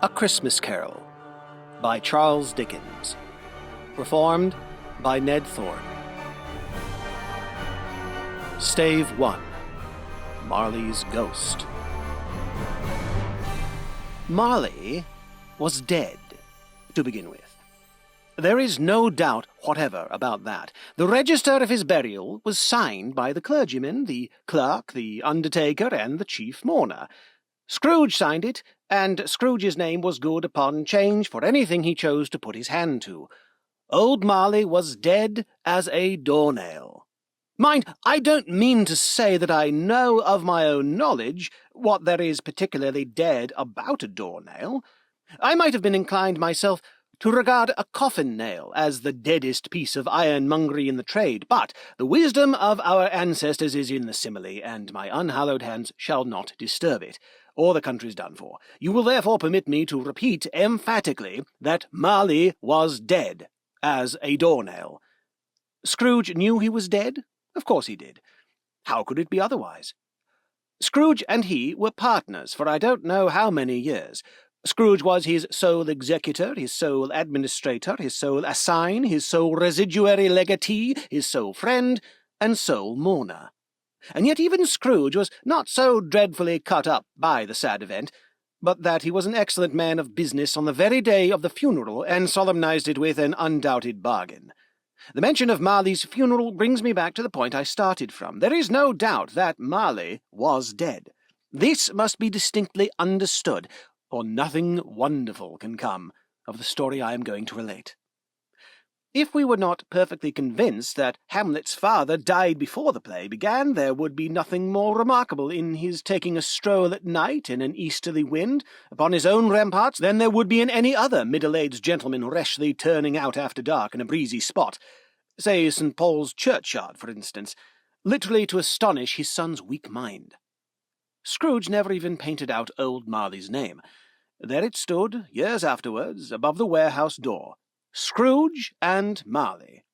A Christmas Carol by Charles Dickens. Performed by Ned Thorne. Stave 1. Marley's Ghost. Marley was dead, to begin with. There is no doubt whatever about that. The register of his burial was signed by the clergyman, the clerk, the undertaker, and the chief mourner. Scrooge signed it, and Scrooge's name was good upon change for anything he chose to put his hand to. Old Marley was dead as a doornail. Mind, I don't mean to say that I know of my own knowledge what there is particularly dead about a doornail. I might have been inclined myself to regard a coffin-nail as the deadest piece of ironmongery in the trade, but the wisdom of our ancestors is in the simile, and my unhallowed hands shall not disturb it, or the country's done for. You will therefore permit me to repeat emphatically that Marley was dead as a doornail. Scrooge knew he was dead? Of course he did. How could it be otherwise? Scrooge and he were partners for I don't know how many years. Scrooge was his sole executor, his sole administrator, his sole assign, his sole residuary legatee, his sole friend, and sole mourner. And yet even Scrooge was not so dreadfully cut up by the sad event, but that he was an excellent man of business on the very day of the funeral, and solemnized it with an undoubted bargain. The mention of Marley's funeral brings me back to the point I started from. There is no doubt that Marley was dead. This must be distinctly understood, or nothing wonderful can come of the story I am going to relate. If we were not perfectly convinced that Hamlet's father died before the play began, there would be nothing more remarkable in his taking a stroll at night in an easterly wind upon his own ramparts than there would be in any other middle-aged gentleman rashly turning out after dark in a breezy spot, say St. Paul's churchyard, for instance, literally to astonish his son's weak mind. Scrooge never even painted out old Marley's name. There it stood, years afterwards, above the warehouse door. Scrooge and Marley.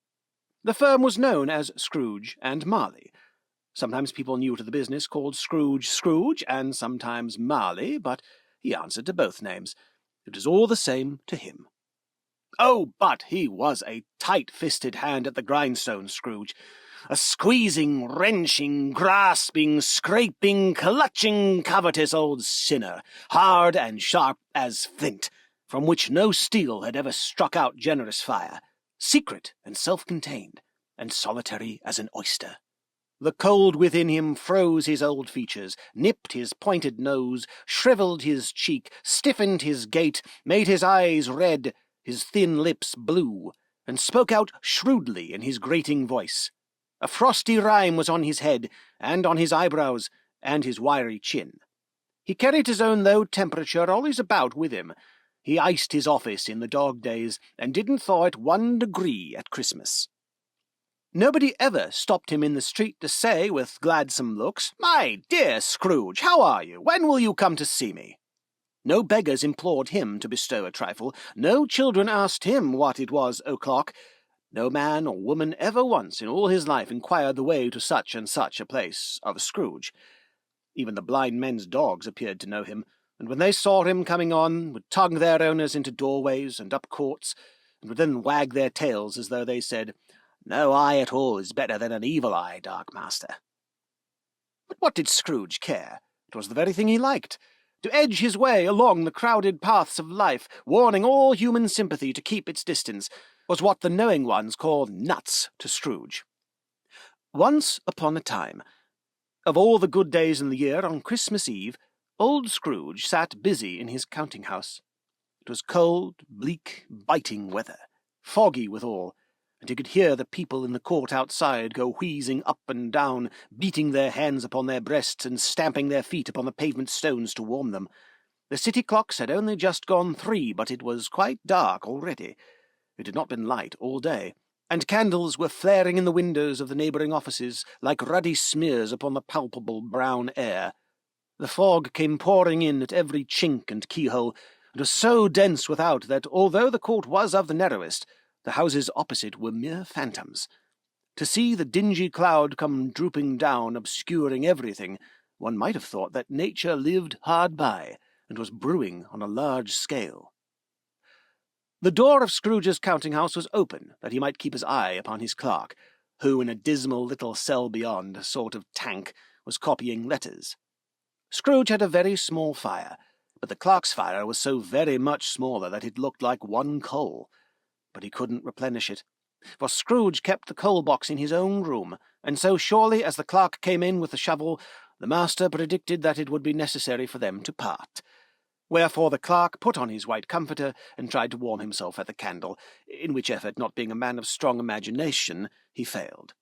The firm was known as Scrooge and Marley. Sometimes people new to the business called Scrooge Scrooge, and sometimes Marley, but he answered to both names. It was all the same to him. Oh, but he was a tight-fisted hand at the grindstone, Scrooge. A squeezing, wrenching, grasping, scraping, clutching, covetous old sinner, hard and sharp as flint, from which no steel had ever struck out generous fire, secret and self-contained, and solitary as an oyster. The cold within him froze his old features, nipped his pointed nose, shriveled his cheek, stiffened his gait, made his eyes red, his thin lips blue, and spoke out shrewdly in his grating voice. A frosty rime was on his head, and on his eyebrows, and his wiry chin. He carried his own low temperature always about with him. He iced his office in the dog days, and didn't thaw it 1 degree at Christmas. Nobody ever stopped him in the street to say, with gladsome looks, "My dear Scrooge, how are you? When will you come to see me?" No beggars implored him to bestow a trifle. No children asked him what it was o'clock. No man or woman ever once in all his life inquired the way to such and such a place of Scrooge. Even the blind men's dogs appeared to know him, and when they saw him coming on, would tug their owners into doorways and up courts, and would then wag their tails as though they said, "No eye at all is better than an evil eye, dark master." But what did Scrooge care? It was the very thing he liked. To edge his way along the crowded paths of life, warning all human sympathy to keep its distance, was what the knowing ones call nuts to Scrooge. Once upon a time, of all the good days in the year, on Christmas Eve, old Scrooge sat busy in his counting-house. It was cold, bleak, biting weather, foggy withal, and he could hear the people in the court outside go wheezing up and down, beating their hands upon their breasts and stamping their feet upon the pavement stones to warm them. The city clocks had only just gone 3, but it was quite dark already. It had not been light all day, and candles were flaring in the windows of the neighbouring offices like ruddy smears upon the palpable brown air. The fog came pouring in at every chink and keyhole, and was so dense without that, although the court was of the narrowest, the houses opposite were mere phantoms. To see the dingy cloud come drooping down, obscuring everything, one might have thought that nature lived hard by, and was brewing on a large scale. The door of Scrooge's counting-house was open, that he might keep his eye upon his clerk, who in a dismal little cell beyond, a sort of tank, was copying letters. Scrooge had a very small fire, but the clerk's fire was so very much smaller that it looked like one coal. But he couldn't replenish it, for Scrooge kept the coal-box in his own room, and so surely as the clerk came in with the shovel, the master predicted that it would be necessary for them to part. Wherefore the clerk put on his white comforter and tried to warm himself at the candle, in which effort, not being a man of strong imagination, he failed.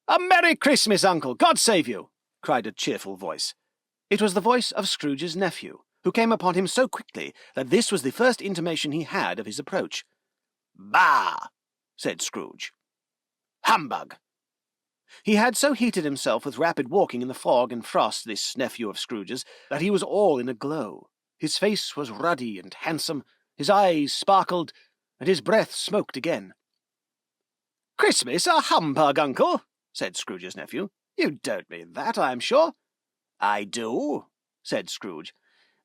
"A Merry Christmas, Uncle! God save you!" cried a cheerful voice. It was the voice of Scrooge's nephew, who came upon him so quickly that this was the first intimation he had of his approach. "Bah!" said Scrooge. "Humbug!" He had so heated himself with rapid walking in the fog and frost, this nephew of Scrooge's, that he was all in a glow. His face was ruddy and handsome, his eyes sparkled, and his breath smoked again. "Christmas a humbug, Uncle?" said Scrooge's nephew. "You don't mean that, I am sure." "I do," said Scrooge.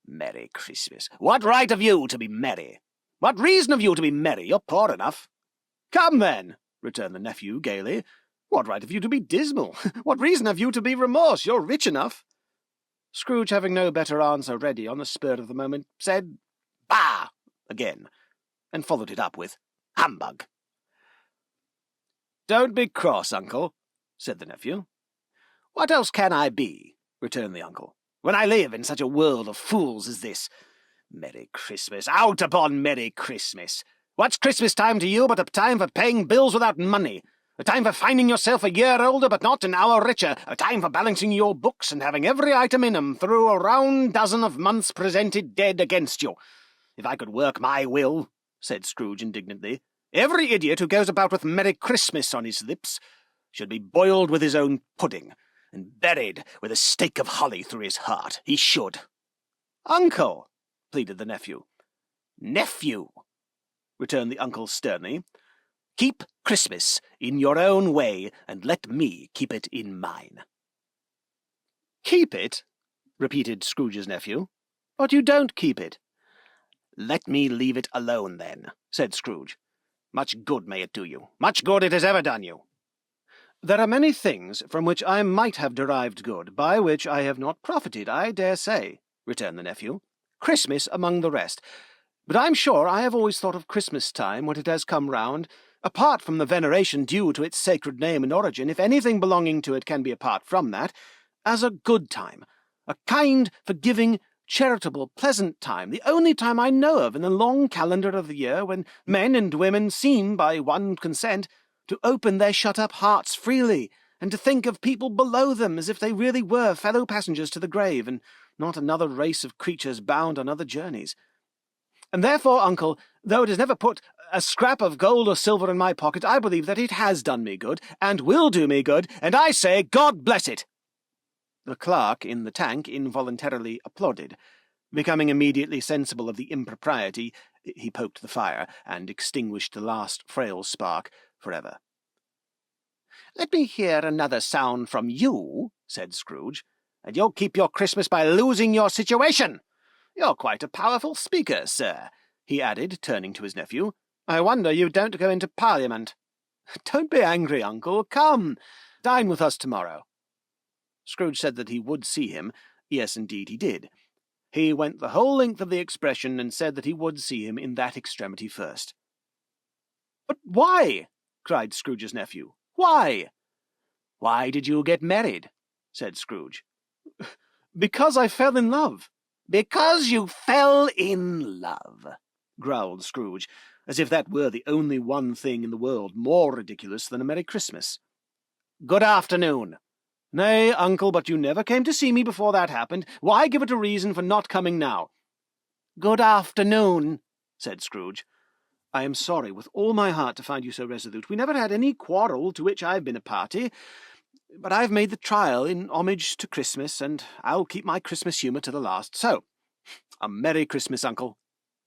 "Merry Christmas! What right have you to be merry? What reason have you to be merry? You're poor enough." "Come, then," returned the nephew gaily. "What right have you to be dismal? What reason have you to be remorse? You're rich enough." Scrooge, having no better answer ready on the spur of the moment, said, "Bah!" again, and followed it up with, "Humbug!" "Don't be cross, Uncle," said the nephew. "What else can I be," returned the uncle, "when I live in such a world of fools as this? Merry Christmas! Out upon Merry Christmas! What's Christmas time to you but a time for paying bills without money? A time for finding yourself a year older but not an hour richer, a time for balancing your books and having every item in 'em through a round dozen of months presented dead against you. If I could work my will," said Scrooge indignantly, "every idiot who goes about with Merry Christmas on his lips should be boiled with his own pudding, and buried with a stake of holly through his heart. He should." "Uncle!" pleaded the nephew. "Nephew!" returned the uncle sternly. "Keep Christmas in your own way, and let me keep it in mine." "Keep it?" repeated Scrooge's nephew. "But you don't keep it." "Let me leave it alone, then," said Scrooge. "Much good may it do you. Much good it has ever done you." "There are many things from which I might have derived good, by which I have not profited, I dare say," returned the nephew. "Christmas among the rest. But I'm sure I have always thought of Christmas time, when it has come round, apart from the veneration due to its sacred name and origin, if anything belonging to it can be apart from that, as a good time, a kind, forgiving, charitable, pleasant time, the only time I know of in the long calendar of the year when men and women seem, by one consent, to open their shut-up hearts freely, and to think of people below them as if they really were fellow passengers to the grave, and not another race of creatures bound on other journeys. And therefore, Uncle, though it has never put a scrap of gold or silver in my pocket, I believe that it has done me good, and will do me good, and I say, God bless it!" The clerk in the tank involuntarily applauded. Becoming immediately sensible of the impropriety, he poked the fire, and extinguished the last frail spark forever. "Let me hear another sound from you," said Scrooge, "and you'll keep your Christmas by losing your situation. You're quite a powerful speaker, sir," he added, turning to his nephew. "I wonder you don't go into Parliament." "Don't be angry, Uncle. Come, dine with us tomorrow." Scrooge said that he would see him. Yes, indeed, he did. He went the whole length of the expression, and said that he would see him in that extremity first. "But why?" cried Scrooge's nephew. "Why?" "Why did you get married?" said Scrooge. "Because I fell in love." "Because you fell in love," growled Scrooge, as if that were the only one thing in the world more ridiculous than a Merry Christmas. "Good afternoon." "Nay, Uncle, but you never came to see me before that happened. Why give it a reason for not coming now?" "Good afternoon," said Scrooge. "I am sorry with all my heart to find you so resolute. We never had any quarrel to which I've been a party, but I've made the trial in homage to Christmas, and I'll keep my Christmas humour to the last. So, a Merry Christmas, Uncle."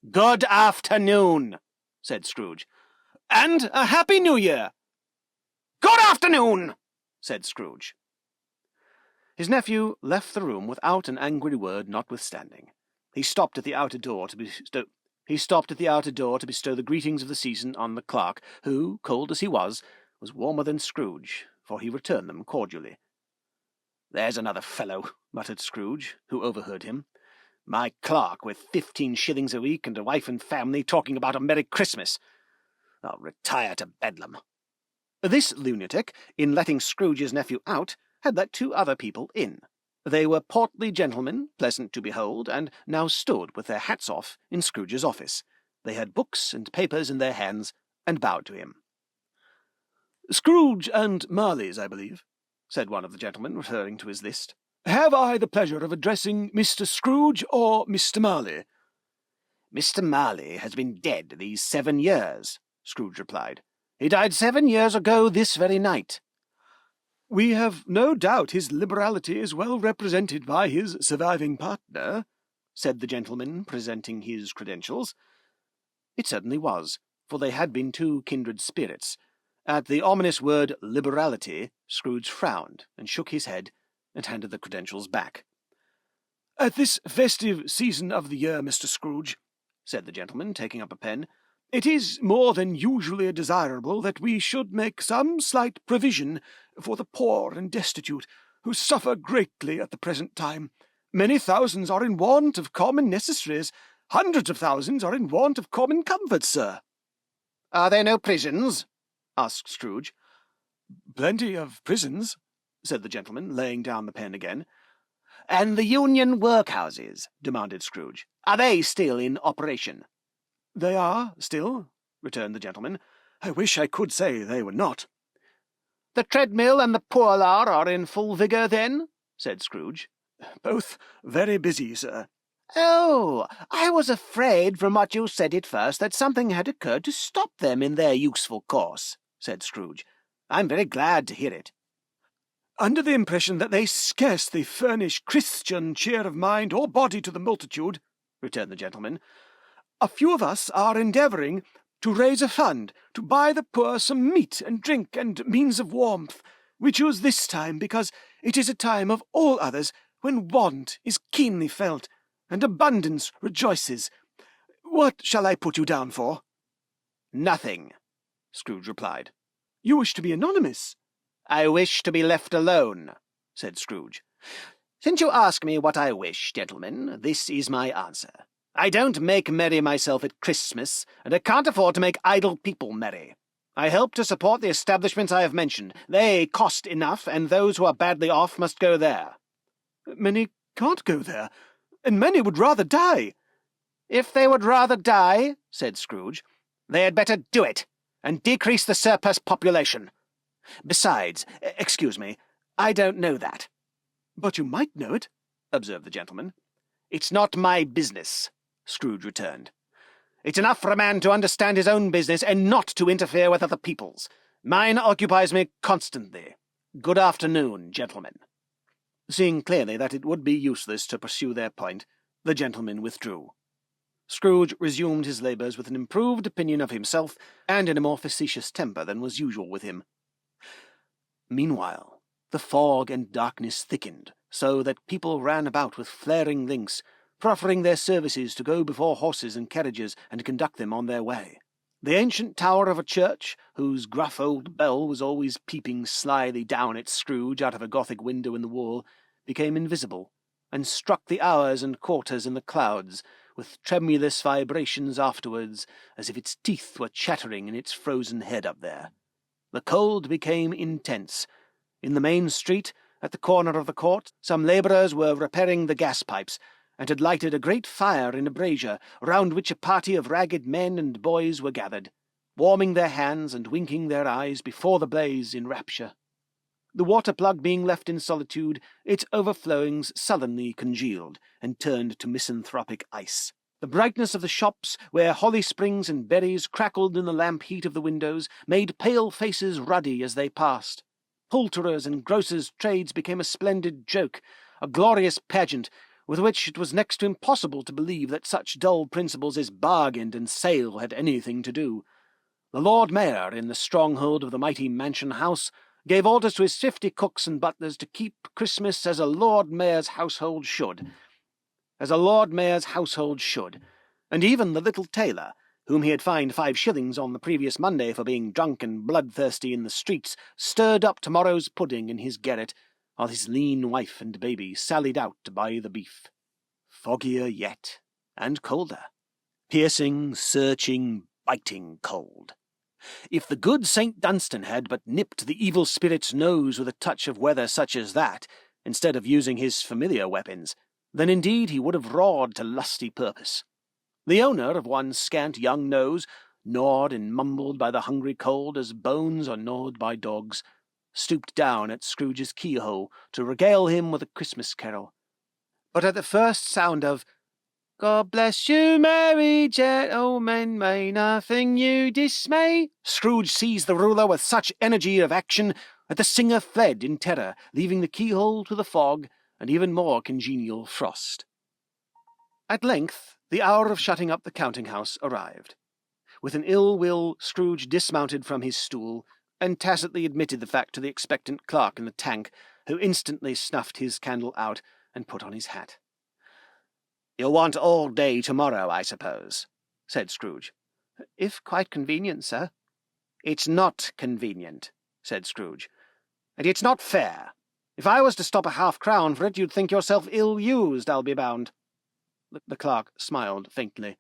"Good afternoon," said Scrooge. "And a Happy New Year." "Good afternoon," said Scrooge. His nephew left the room without an angry word notwithstanding. He stopped at the outer door to bestow the greetings of the season on the clerk, who, cold as he was warmer than Scrooge, for he returned them cordially. "There's another fellow," muttered Scrooge, who overheard him. "My clerk, with 15 shillings a week and a wife and family, talking about a Merry Christmas. I'll retire to Bedlam." This lunatic, in letting Scrooge's nephew out, had let 2 other people in. They were portly gentlemen, pleasant to behold, and now stood with their hats off in Scrooge's office. They had books and papers in their hands, and bowed to him. "Scrooge and Marley's, I believe," said one of the gentlemen, referring to his list. "Have I the pleasure of addressing Mr. Scrooge or Mr. Marley?" "Mr. Marley has been dead these 7 years," Scrooge replied. "He died 7 years ago this very night." "We have no doubt his liberality is well represented by his surviving partner," said the gentleman, presenting his credentials. It certainly was, for they had been 2 kindred spirits. At the ominous word liberality, Scrooge frowned and shook his head, and handed the credentials back. "At this festive season of the year, Mr. Scrooge," said the gentleman, taking up a pen, "it is more than usually desirable that we should make some slight provision for the poor and destitute, who suffer greatly at the present time. Many thousands are in want of common necessaries. Hundreds of thousands are in want of common comforts, sir." "Are there no prisons?" asked Scrooge. "Plenty of prisons," said the gentleman, laying down the pen again. "And the union workhouses?" demanded Scrooge. "Are they still in operation?" "They are, still," returned the gentleman. "I wish I could say they were not." "The treadmill and the poor-law are in full vigour, then?" said Scrooge. "Both very busy, sir." "Oh, I was afraid from what you said at first that something had occurred to stop them in their useful course," said Scrooge. "I'm very glad to hear it." "Under the impression that they scarcely furnish Christian cheer of mind or body to the multitude," returned the gentleman, "a few of us are endeavouring to raise a fund to buy the poor some meat and drink and means of warmth. We choose this time because it is a time of all others when want is keenly felt, and abundance rejoices. What shall I put you down for?" "Nothing," Scrooge replied. "You wish to be anonymous?" "I wish to be left alone," said Scrooge. "Since you ask me what I wish, gentlemen, this is my answer. I don't make merry myself at Christmas, and I can't afford to make idle people merry. I help to support the establishments I have mentioned. They cost enough, and those who are badly off must go there." "Many can't go there, and many would rather die." "If they would rather die," said Scrooge, "they had better do it, and decrease the surplus population. Besides, excuse me, I don't know that." "But you might know it," observed the gentleman. "It's not my business," Scrooge returned. "It's enough for a man to understand his own business and not to interfere with other people's. Mine occupies me constantly. Good afternoon, gentlemen." Seeing clearly that it would be useless to pursue their point, the gentlemen withdrew. Scrooge resumed his labours with an improved opinion of himself, and in a more facetious temper than was usual with him. Meanwhile, the fog and darkness thickened, so that people ran about with flaring links, proffering their services to go before horses and carriages and conduct them on their way. The ancient tower of a church, whose gruff old bell was always peeping slyly down at Scrooge out of a Gothic window in the wall, became invisible, and struck the hours and quarters in the clouds, with tremulous vibrations afterwards, as if its teeth were chattering in its frozen head up there. The cold became intense. In the main street, at the corner of the court, some labourers were repairing the gas-pipes, and had lighted a great fire in a brazier, round which a party of ragged men and boys were gathered, warming their hands and winking their eyes before the blaze in rapture. The water-plug being left in solitude, its overflowings sullenly congealed, and turned to misanthropic ice. The brightness of the shops, where holly springs and berries crackled in the lamp heat of the windows, made pale faces ruddy as they passed. Poulterers' and grocers' trades became a splendid joke, a glorious pageant, with which it was next to impossible to believe that such dull principles as bargain and sale had anything to do. The Lord Mayor, in the stronghold of the mighty mansion house, gave orders to his 50 cooks and butlers to keep Christmas as a Lord Mayor's household should. as a Lord Mayor's household should, and even the little tailor, whom he had fined 5 shillings on the previous Monday for being drunk and bloodthirsty in the streets, stirred up tomorrow's pudding in his garret, while his lean wife and baby sallied out to buy the beef. Foggier yet, and colder. Piercing, searching, biting cold. If the good St. Dunstan had but nipped the evil spirit's nose with a touch of weather such as that, instead of using his familiar weapons, then indeed he would have roared to lusty purpose. The owner of one scant young nose, gnawed and mumbled by the hungry cold as bones are gnawed by dogs, stooped down at Scrooge's keyhole to regale him with a Christmas carol. But at the first sound of "God bless you, merry gentlemen, may nothing you dismay," Scrooge seized the ruler with such energy of action that the singer fled in terror, leaving the keyhole to the fog and even more congenial frost. At length the hour of shutting up the counting-house arrived. With an ill will, Scrooge dismounted from his stool, and tacitly admitted the fact to the expectant clerk in the tank, who instantly snuffed his candle out and put on his hat. "You'll want all day tomorrow, I suppose," said Scrooge. "If quite convenient, sir." "It's not convenient," said Scrooge. "And it's not fair. If I was to stop a half-crown for it, you'd think yourself ill-used, I'll be bound." The clerk smiled faintly.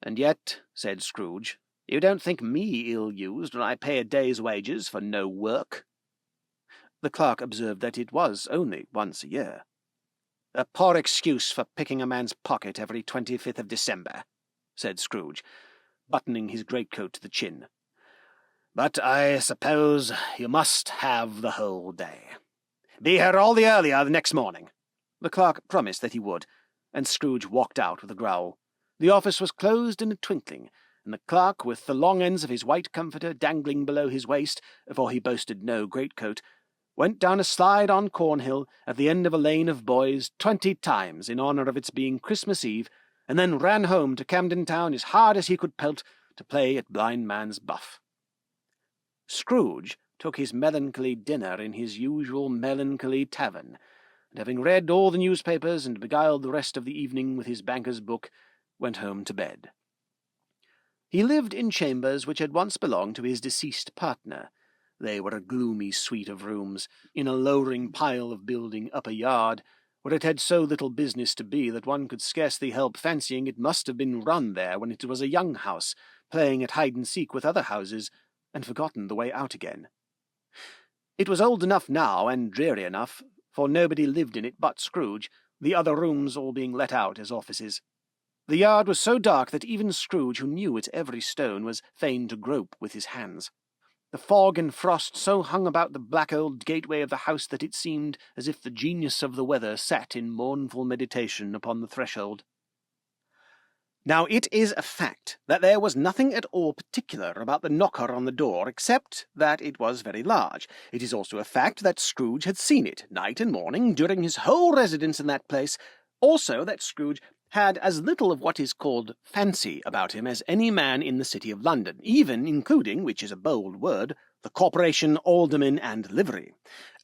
"And yet," said Scrooge, "you don't think me ill-used when I pay a day's wages for no work?" The clerk observed that it was only once a year. "A poor excuse for picking a man's pocket every 25th of December," said Scrooge, buttoning his greatcoat to the chin. "But I suppose you must have the whole day. Be here all the earlier the next morning." The clerk promised that he would, and Scrooge walked out with a growl. The office was closed in a twinkling, and the clerk, with the long ends of his white comforter dangling below his waist, for he boasted no greatcoat, went down a slide on Cornhill at the end of a lane of boys 20 times in honour of its being Christmas Eve, and then ran home to Camden Town as hard as he could pelt to play at blind man's buff. Scrooge took his melancholy dinner in his usual melancholy tavern, and having read all the newspapers and beguiled the rest of the evening with his banker's book, went home to bed. He lived in chambers which had once belonged to his deceased partner. They were a gloomy suite of rooms, in a lowering pile of building up a yard, where it had so little business to be that one could scarcely help fancying it must have been run there when it was a young house, playing at hide-and-seek with other houses, and forgotten the way out again. It was old enough now, and dreary enough, for nobody lived in it but Scrooge, the other rooms all being let out as offices. The yard was so dark that even Scrooge, who knew its every stone, was fain to grope with his hands. The fog and frost so hung about the black old gateway of the house that it seemed as if the genius of the weather sat in mournful meditation upon the threshold. Now it is a fact that there was nothing at all particular about the knocker on the door, except that it was very large. It is also a fact that Scrooge had seen it, night and morning, during his whole residence in that place. Also that Scrooge had as little of what is called fancy about him as any man in the city of London, even including, which is a bold word, the corporation, aldermen, and livery.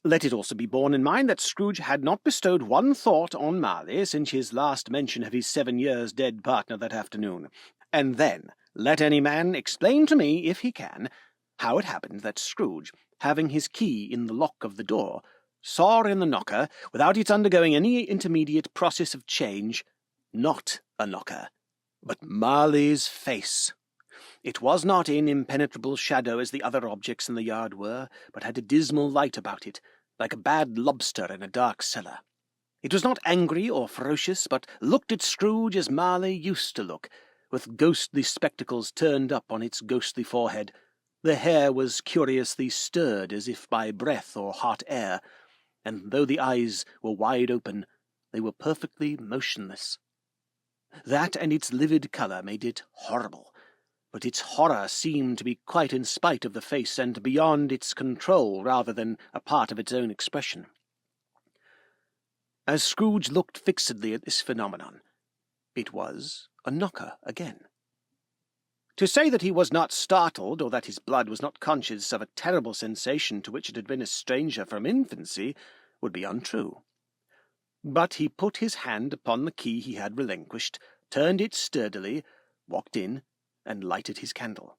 Let it also be borne in mind that Scrooge had not bestowed one thought on Marley since his last mention of his 7 years dead partner that afternoon. And then let any man explain to me, if he can, how it happened that Scrooge, having his key in the lock of the door, saw in the knocker, without its undergoing any intermediate process of change, not a knocker, but Marley's face. It was not in impenetrable shadow as the other objects in the yard were, but had a dismal light about it, like a bad lobster in a dark cellar. It was not angry or ferocious, but looked at Scrooge as Marley used to look, with ghostly spectacles turned up on its ghostly forehead. The hair was curiously stirred as if by breath or hot air, and though the eyes were wide open, they were perfectly motionless. That and its livid colour made it horrible, but its horror seemed to be quite in spite of the face and beyond its control rather than a part of its own expression. As Scrooge looked fixedly at this phenomenon, it was a knocker again. To say that he was not startled, or that his blood was not conscious of a terrible sensation to which it had been a stranger from infancy, would be untrue. But he put his hand upon the key he had relinquished, turned it sturdily, walked in, and lighted his candle.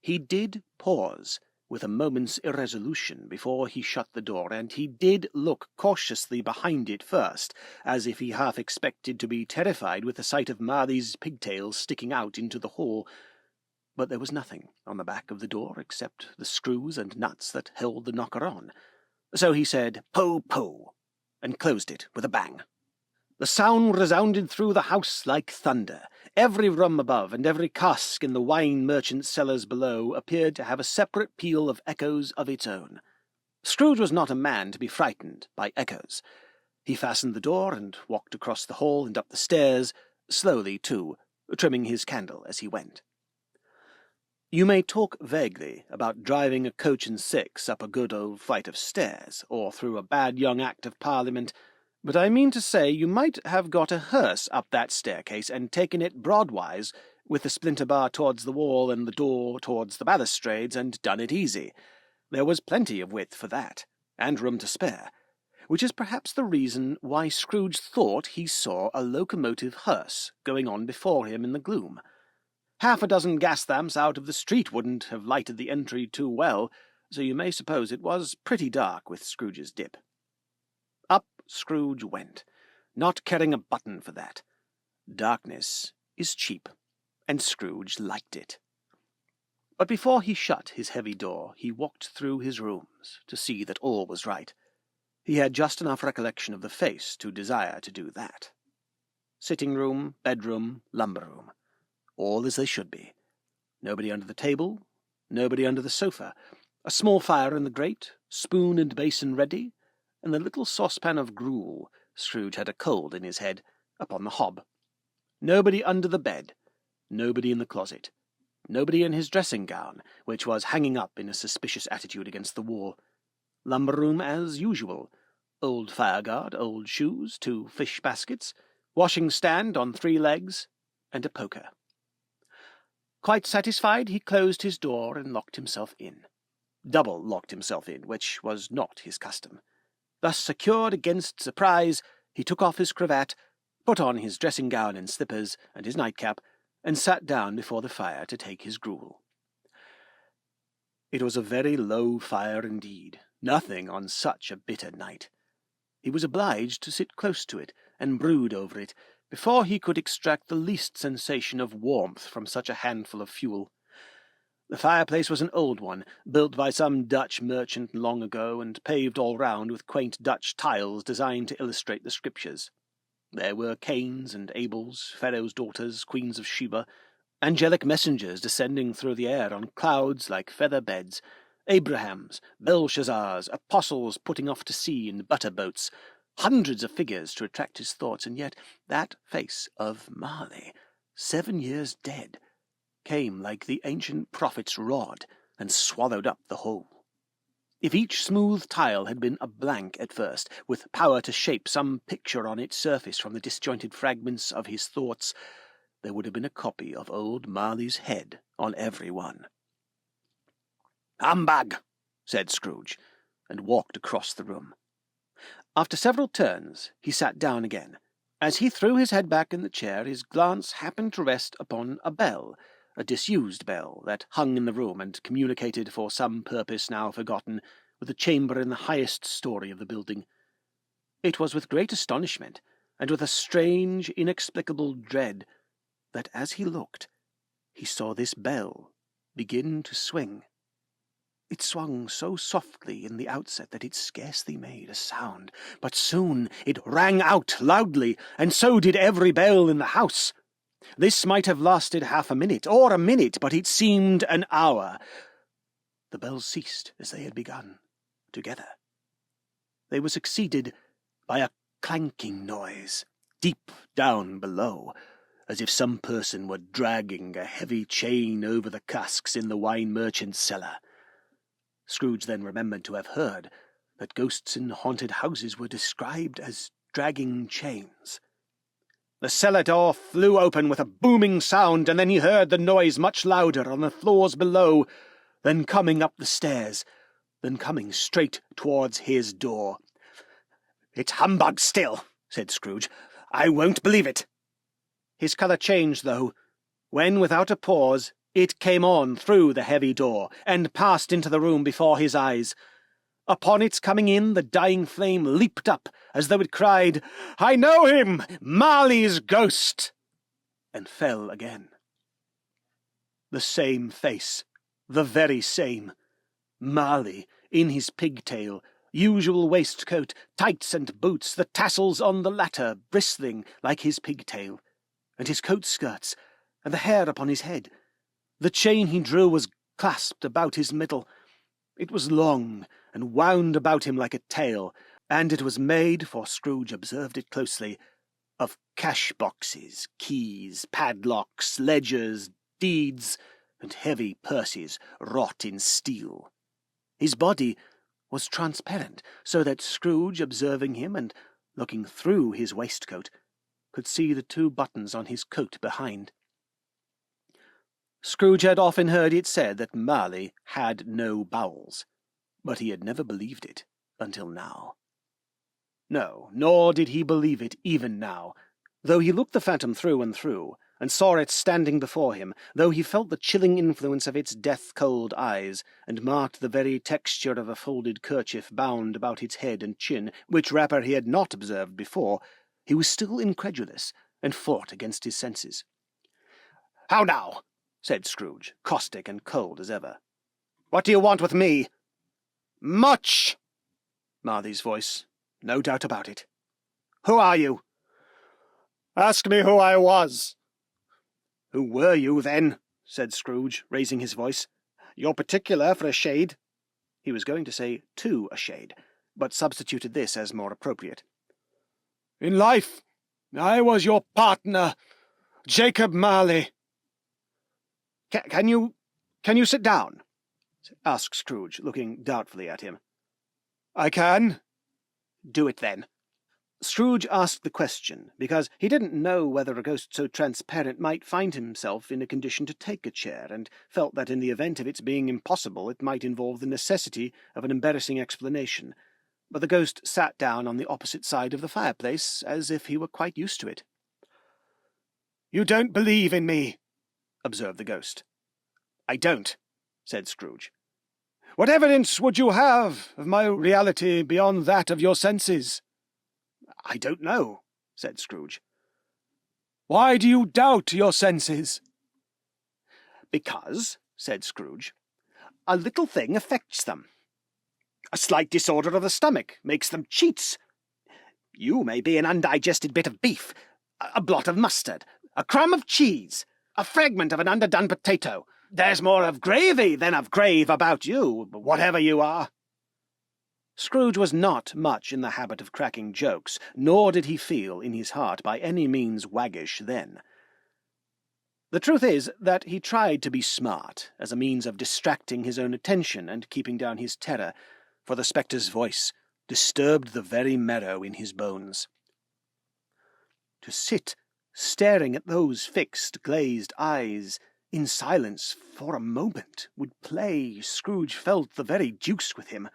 He did pause, with a moment's irresolution, before he shut the door, and he did look cautiously behind it first, as if he half expected to be terrified with the sight of Marley's pigtails sticking out into the hall. But there was nothing on the back of the door except the screws and nuts that held the knocker on. So he said, "Pooh, pooh," and closed it with a bang. The sound resounded through the house like thunder. Every room above and every cask in the wine merchant's cellars below appeared to have a separate peal of echoes of its own. Scrooge was not a man to be frightened by echoes. He fastened the door and walked across the hall and up the stairs, slowly too, trimming his candle as he went. You may talk vaguely about driving a coach and six up a good old flight of stairs, or through a bad young Act of Parliament, but I mean to say you might have got a hearse up that staircase and taken it broadwise, with the splinter bar towards the wall and the door towards the balustrades, and done it easy. There was plenty of width for that, and room to spare, which is perhaps the reason why Scrooge thought he saw a locomotive hearse going on before him in the gloom. Half a dozen gas lamps out of the street wouldn't have lighted the entry too well, so you may suppose it was pretty dark with Scrooge's dip. Up Scrooge went, not caring a button for that. Darkness is cheap, and Scrooge liked it. But before he shut his heavy door, he walked through his rooms to see that all was right. He had just enough recollection of the face to desire to do that. Sitting-room, bedroom, lumber-room, all as they should be. Nobody under the table, nobody under the sofa, a small fire in the grate, spoon and basin ready, and the little saucepan of gruel, Scrooge had a cold in his head, upon the hob. Nobody under the bed, nobody in the closet, nobody in his dressing-gown, which was hanging up in a suspicious attitude against the wall. Lumber-room as usual. Old fire-guard, old shoes, 2 fish-baskets, washing-stand on 3 legs, and a poker. Quite satisfied, he closed his door and locked himself in. Double locked himself in, which was not his custom. Thus secured against surprise, he took off his cravat, put on his dressing-gown and slippers, and his nightcap, and sat down before the fire to take his gruel. It was a very low fire indeed, nothing on such a bitter night. He was obliged to sit close to it, and brood over it, before he could extract the least sensation of warmth from such a handful of fuel. The fireplace was an old one, built by some Dutch merchant long ago, and paved all round with quaint Dutch tiles designed to illustrate the Scriptures. There were Cains and Abels, Pharaoh's daughters, queens of Sheba, angelic messengers descending through the air on clouds like feather beds, Abrahams, Belshazzars, apostles putting off to sea in butter boats, hundreds of figures to attract his thoughts, and yet that face of Marley, 7 years dead, came like the ancient prophet's rod, and swallowed up the whole. If each smooth tile had been a blank at first, with power to shape some picture on its surface from the disjointed fragments of his thoughts, there would have been a copy of old Marley's head on every one. "Humbug!" said Scrooge, and walked across the room. After several turns, he sat down again. As he threw his head back in the chair, his glance happened to rest upon a bell, a disused bell that hung in the room and communicated for some purpose now forgotten with a chamber in the highest story of the building. It was with great astonishment, and with a strange, inexplicable dread, that as he looked, he saw this bell begin to swing. It swung so softly in the outset that it scarcely made a sound, but soon it rang out loudly, and so did every bell in the house. This might have lasted half a minute, or a minute, but it seemed an hour. The bells ceased as they had begun, together. They were succeeded by a clanking noise, deep down below, as if some person were dragging a heavy chain over the casks in the wine merchant's cellar. Scrooge then remembered to have heard that ghosts in haunted houses were described as dragging chains. The cellar door flew open with a booming sound, and then he heard the noise much louder on the floors below, then coming up the stairs, then coming straight towards his door. "It's humbug still," said Scrooge. "I won't believe it." His colour changed, though, when, without a pause, it came on through the heavy door, and passed into the room before his eyes. Upon its coming in, the dying flame leaped up, as though it cried, "I know him! Marley's ghost!" and fell again. The same face, the very same. Marley, in his pigtail, usual waistcoat, tights and boots, the tassels on the latter bristling like his pigtail, and his coat-skirts, and the hair upon his head. The chain he drew was clasped about his middle. It was long, and wound about him like a tail, and it was made, for Scrooge observed it closely, of cash-boxes, keys, padlocks, ledgers, deeds, and heavy purses wrought in steel. His body was transparent, so that Scrooge, observing him and looking through his waistcoat, could see the 2 buttons on his coat behind. Scrooge had often heard it said that Marley had no bowels, but he had never believed it until now. No, nor did he believe it even now, though he looked the phantom through and through, and saw it standing before him, though he felt the chilling influence of its death-cold eyes, and marked the very texture of a folded kerchief bound about its head and chin, which wrapper he had not observed before. He was still incredulous, and fought against his senses. "How now?" said Scrooge, caustic and cold as ever. "What do you want with me?" "Much!" Marley's voice. "No doubt about it." "Who are you?" "Ask me who I was." "Who were you, then?" said Scrooge, raising his voice. "You're particular for a shade." He was going to say "to a shade," but substituted this as more appropriate. "In life, I was your partner, Jacob Marley." Can you sit down?" asked Scrooge, looking doubtfully at him. "I can." "Do it, then." Scrooge asked the question because he didn't know whether a ghost so transparent might find himself in a condition to take a chair, and felt that in the event of its being impossible it might involve the necessity of an embarrassing explanation. But the ghost sat down on the opposite side of the fireplace, as if he were quite used to it. "You don't believe in me," observed the ghost. "I don't," said Scrooge. "What evidence would you have of my reality beyond that of your senses?" "I don't know," said Scrooge. "Why do you doubt your senses?" "Because," said Scrooge, "a little thing affects them. A slight disorder of the stomach makes them cheats. You may be an undigested bit of beef, a blot of mustard, a crumb of cheese, a fragment of an underdone potato. There's more of gravy than of grave about you, whatever you are." Scrooge was not much in the habit of cracking jokes, nor did he feel in his heart by any means waggish then. The truth is that he tried to be smart, as a means of distracting his own attention and keeping down his terror, for the spectre's voice disturbed the very marrow in his bones. To sit staring at those fixed, glazed eyes in silence for a moment would play, Scrooge felt, the very deuce with him.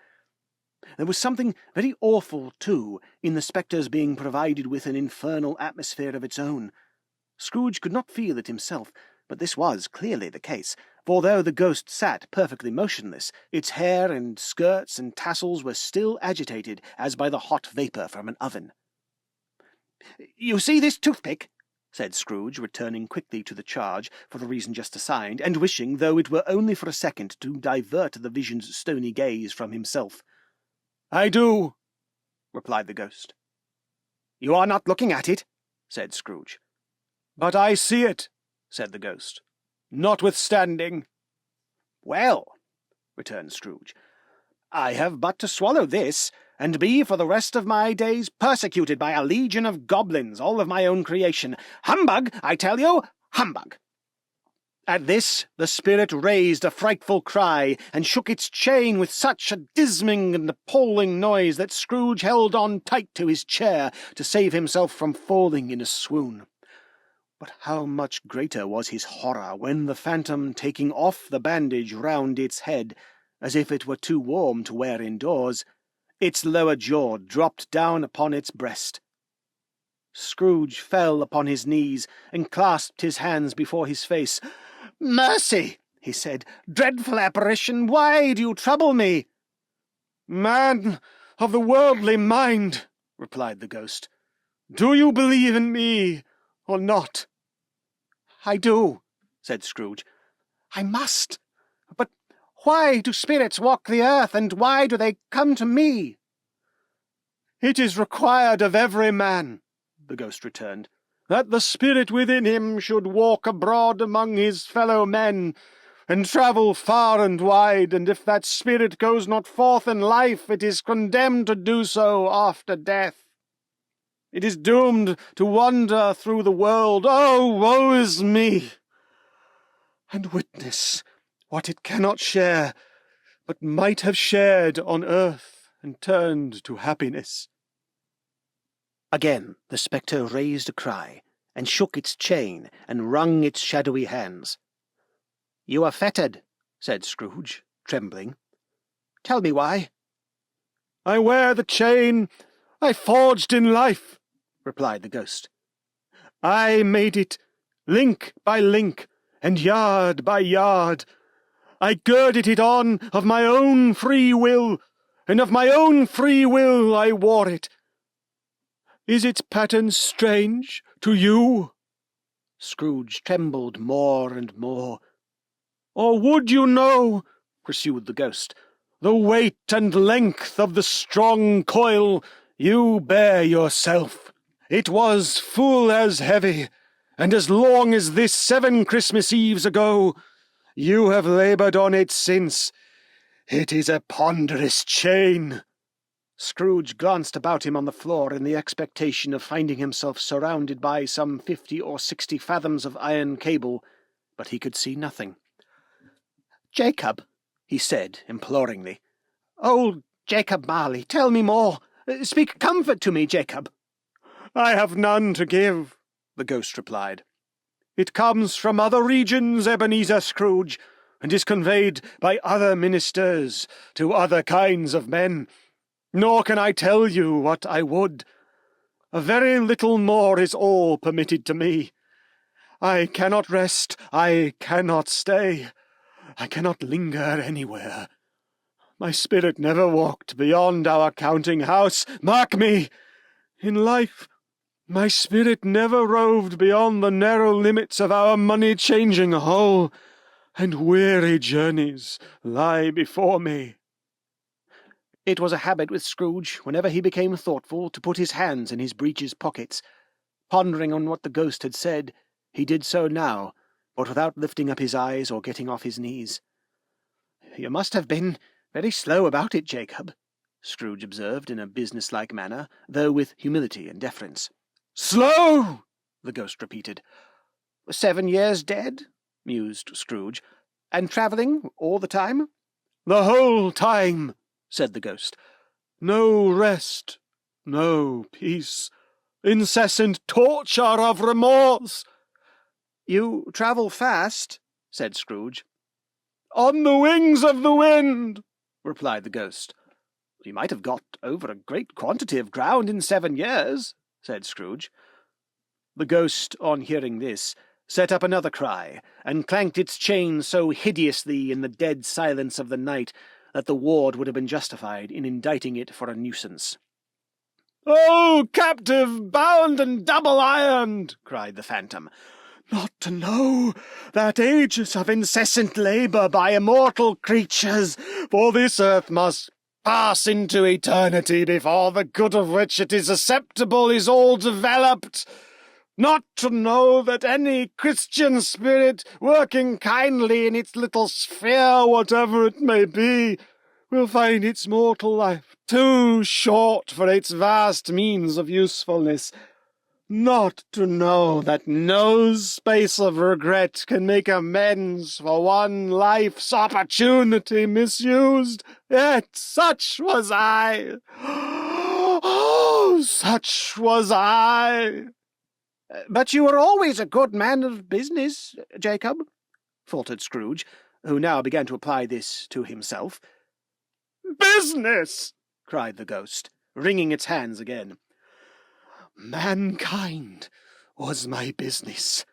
There was something very awful, too, in the spectre's being provided with an infernal atmosphere of its own. Scrooge could not feel it himself, but this was clearly the case, for though the ghost sat perfectly motionless, its hair and skirts and tassels were still agitated as by the hot vapour from an oven. "You see this toothpick?" said Scrooge, returning quickly to the charge for the reason just assigned, and wishing, though it were only for a second, to divert the vision's stony gaze from himself. "I do," replied the ghost. "You are not looking at it," said Scrooge. "But I see it," said the ghost, "notwithstanding." "Well," returned Scrooge, "I have but to swallow this, and be for the rest of my days persecuted by a legion of goblins, all of my own creation. Humbug, I tell you, humbug!" At this the spirit raised a frightful cry, and shook its chain with such a disming and appalling noise that Scrooge held on tight to his chair to save himself from falling in a swoon. But how much greater was his horror when the phantom, taking off the bandage round its head, as if it were too warm to wear indoors, Its lower jaw dropped down upon its breast. Scrooge fell upon his knees and clasped his hands before his face. "Mercy!" he said. "Dreadful apparition, why do you trouble me?" "Man of the worldly mind," replied the ghost, "do you believe in me or not?" "I do," said Scrooge. "I must. But why do spirits walk the earth, and why do they come to me?" "It is required of every man," the ghost returned, "that the spirit within him should walk abroad among his fellow men, and travel far and wide, and if that spirit goes not forth in life, it is condemned to do so after death. It is doomed to wander through the world. Oh, woe is me! And witness what it cannot share, but might have shared on earth, and turned to happiness." Again the spectre raised a cry, and shook its chain, and wrung its shadowy hands. "You are fettered," said Scrooge, trembling. "Tell me why." "I wear the chain I forged in life," replied the ghost. "I made it link by link, and yard by yard. I girded it on of my own free will, and of my own free will I wore it. Is its pattern strange to you?" Scrooge trembled more and more. "Or would you know," pursued the ghost, "the weight and length of the strong coil you bear yourself? It was full as heavy, and as long as this 7 Christmas Eves ago. You have laboured on it since. It is a ponderous chain." Scrooge glanced about him on the floor in the expectation of finding himself surrounded by some 50 or 60 fathoms of iron cable, but he could see nothing. "Jacob," he said imploringly. "Old Jacob Marley, tell me more. Speak comfort to me, Jacob." "I have none to give," the ghost replied. "It comes from other regions, Ebenezer Scrooge, and is conveyed by other ministers to other kinds of men. Nor can I tell you what I would. A very little more is all permitted to me. I cannot rest, I cannot stay, I cannot linger anywhere. My spirit never walked beyond our counting-house. Mark me! In life, my spirit never roved beyond the narrow limits of our money-changing hole, and weary journeys lie before me." It was a habit with Scrooge, whenever he became thoughtful, to put his hands in his breeches pockets. Pondering on what the ghost had said, he did so now, but without lifting up his eyes or getting off his knees. "You must have been very slow about it, Jacob," Scrooge observed in a business-like manner, though with humility and deference. "Slow!" the ghost repeated. 7 years dead?" mused Scrooge. "And travelling all the time?" "The whole time," said the ghost. "No rest, no peace, incessant torture of remorse." "You travel fast?" said Scrooge. "On the wings of the wind," replied the ghost. "You might have got over a great quantity of ground in 7 years," said Scrooge. The ghost, on hearing this, set up another cry, and clanked its chain so hideously in the dead silence of the night that the ward would have been justified in indicting it for a nuisance. "Oh, captive, bound and double-ironed!" cried the phantom. "Not to know that ages of incessant labour by immortal creatures for this earth must pass into eternity before the good of which it is susceptible is all developed. Not to know that any Christian spirit, working kindly in its little sphere, whatever it may be, will find its mortal life too short for its vast means of usefulness. Not to know that no space of regret can make amends for one life's opportunity misused. Yet such was I. Oh, such was I." "But you were always a good man of business, Jacob," faltered Scrooge, who now began to apply this to himself. "Business!" cried the ghost, wringing its hands again. Mankind was my business.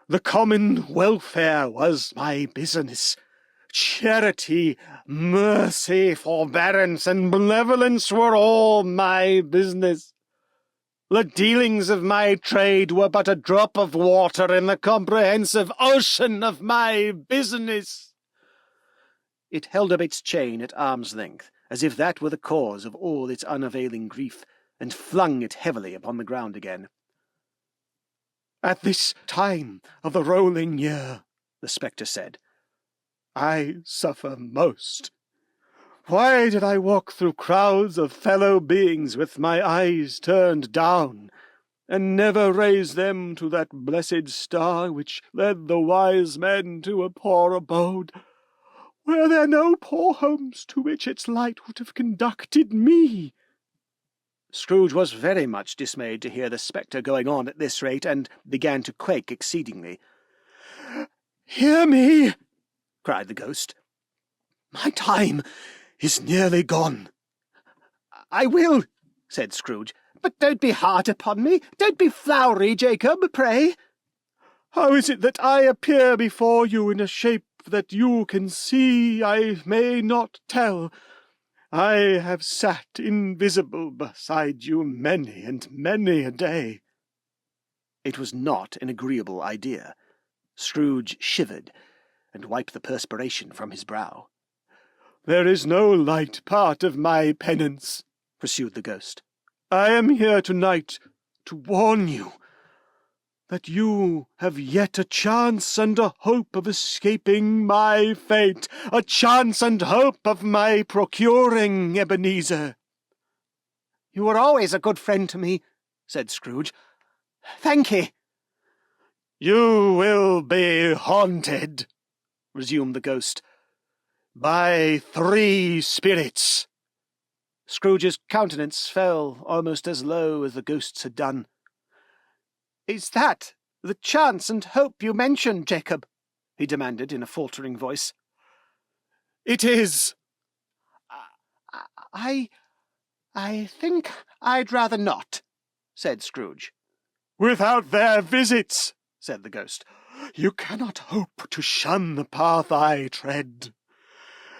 The common welfare was my business. Charity, mercy, forbearance, and benevolence were all my business. The dealings of my trade were but a drop of water in the comprehensive ocean of my business. It held up its chain at arm's length, as if that were the cause of all its unavailing grief, and flung it heavily upon the ground again. At this time of the rolling year, the spectre said, I suffer most. Why did I walk through crowds of fellow beings with my eyes turned down, and never raise them to that blessed star which led the wise men to a poor abode? Were there no poor homes to which its light would have conducted me? Scrooge was very much dismayed to hear the spectre going on at this rate, and began to quake exceedingly. Hear me, cried the ghost. My time is nearly gone. I will, said Scrooge, but don't be hard upon me. Don't be flowery, Jacob, pray. How is it that I appear before you in a shape that you can see? I may not tell. I have sat invisible beside you many and many a day. It was not an agreeable idea. Scrooge shivered, and wiped the perspiration from his brow. There is no light part of my penance, pursued the ghost. I am here tonight to warn you that you have yet a chance and a hope of escaping my fate, a chance and hope of my procuring Ebenezer. You were always a good friend to me, said Scrooge. Thank ye. You will be haunted, resumed the ghost, by 3 spirits. Scrooge's countenance fell almost as low as the ghost's had done. Is that the chance and hope you mentioned, Jacob? He demanded in a faltering voice. It is. I think I'd rather not, said Scrooge. Without their visits, said the ghost, you cannot hope to shun the path I tread.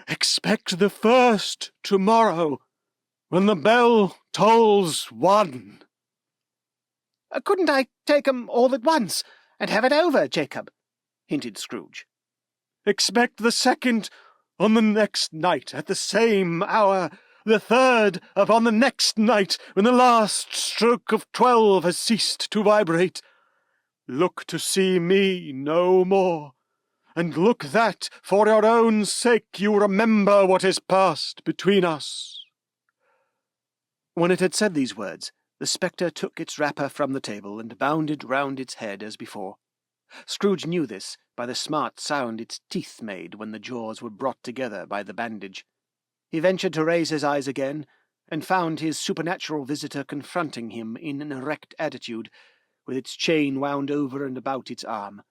Expect the first tomorrow, when the bell tolls 1. Couldn't I take 'em all at once, and have it over, Jacob? Hinted Scrooge. Expect the second on the next night, at the same hour, the third upon the next night, when the last stroke of 12 has ceased to vibrate. Look to see me no more, and look that, for your own sake, you remember what is passed between us. When it had said these words, the spectre took its wrapper from the table and bound it round its head as before. Scrooge knew this by the smart sound its teeth made when the jaws were brought together by the bandage. He ventured to raise his eyes again, and found his supernatural visitor confronting him in an erect attitude, with its chain wound over and about its arm.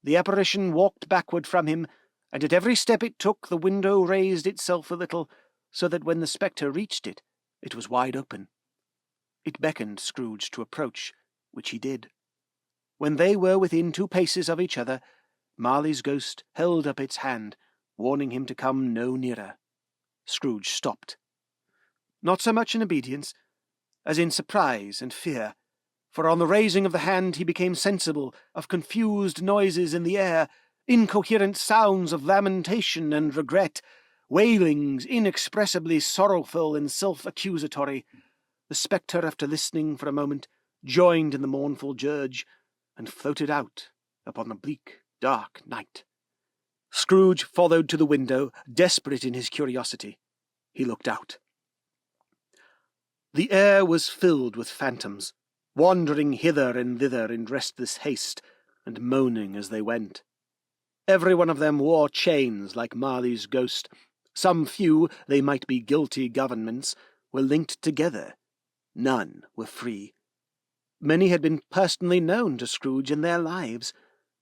The apparition walked backward from him, and at every step it took the window raised itself a little, so that when the spectre reached it, it was wide open. It beckoned Scrooge to approach, which he did. When they were within 2 paces of each other, Marley's ghost held up its hand, warning him to come no nearer. Scrooge stopped. Not so much in obedience, as in surprise and fear, for on the raising of the hand he became sensible of confused noises in the air, incoherent sounds of lamentation and regret, wailings inexpressibly sorrowful and self-accusatory. The spectre, after listening for a moment, joined in the mournful dirge, and floated out upon the bleak, dark night. Scrooge followed to the window, desperate in his curiosity. He looked out. The air was filled with phantoms, wandering hither and thither in restless haste, and moaning as they went. Every one of them wore chains like Marley's ghost. Some few, they might be guilty governments, were linked together. None were free. Many had been personally known to Scrooge in their lives.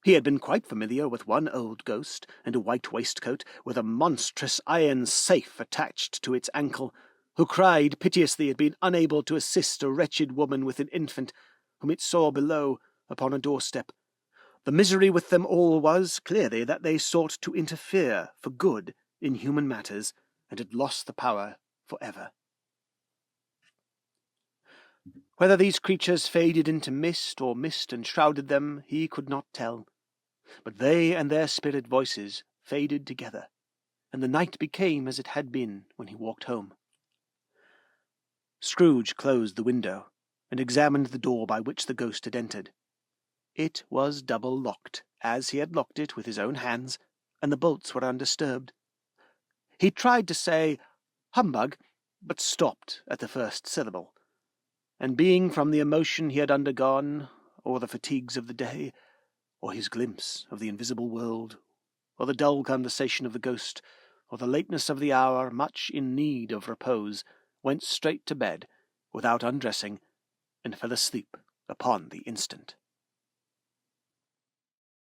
He had been quite familiar with one old ghost, in a white waistcoat, with a monstrous iron safe attached to its ankle, who cried piteously at being unable to assist a wretched woman with an infant, whom it saw below upon a doorstep. The misery with them all was, clearly, that they sought to interfere for good in human matters, and had lost the power for ever. Whether these creatures faded into mist, or mist enshrouded them, he could not tell. But they and their spirit voices faded together, and the night became as it had been when he walked home. Scrooge closed the window, and examined the door by which the ghost had entered. It was double locked, as he had locked it with his own hands, and the bolts were undisturbed. He tried to say "humbug," but stopped at the first syllable, and being from the emotion he had undergone, or the fatigues of the day, or his glimpse of the invisible world, or the dull conversation of the ghost, or the lateness of the hour, much in need of repose, went straight to bed, without undressing, and fell asleep upon the instant.